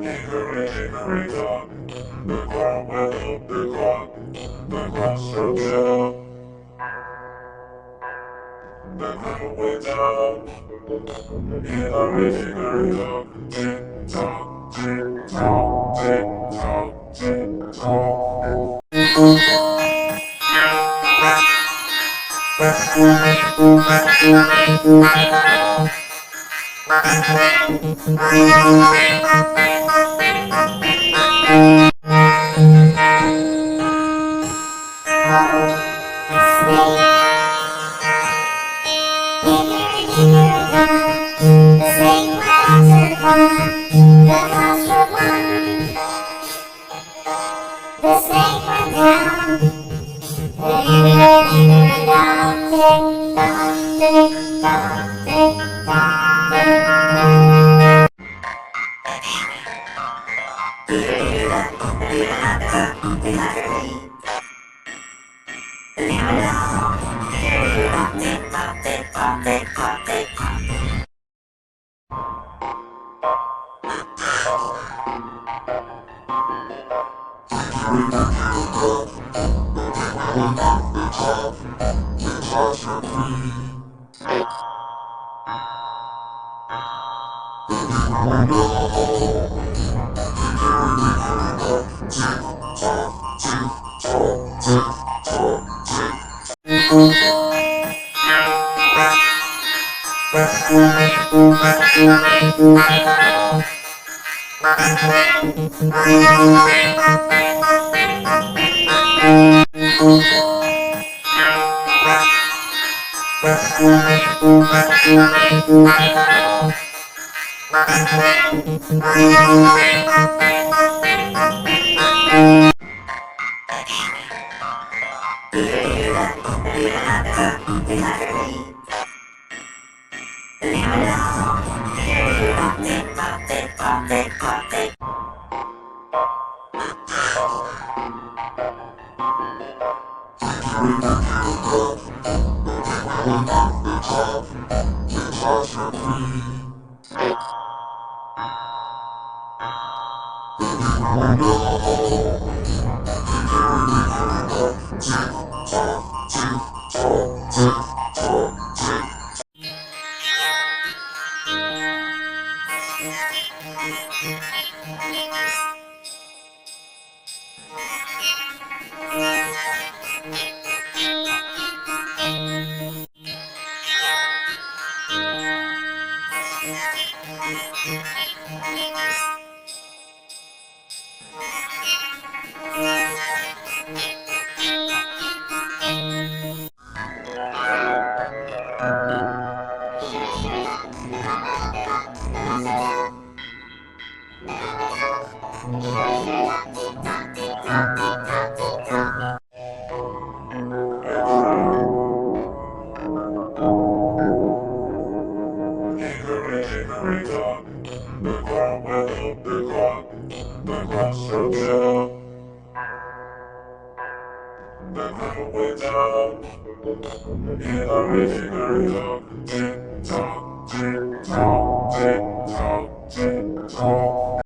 Hickory, dickory, dock, the clock went up, the clock struck 12. The clock went down, Hickory, dickory, dock, tick tock, tick tock, tick tock, tick tock. The snake went down. Tick tock, tick tock, tick tock, tick tock. Hickory, dickory, dock, the clock went up, the clock struck 12. The clock went down, Hickory, dickory, dock, tick tock, tick tock, tick tock, tick tock.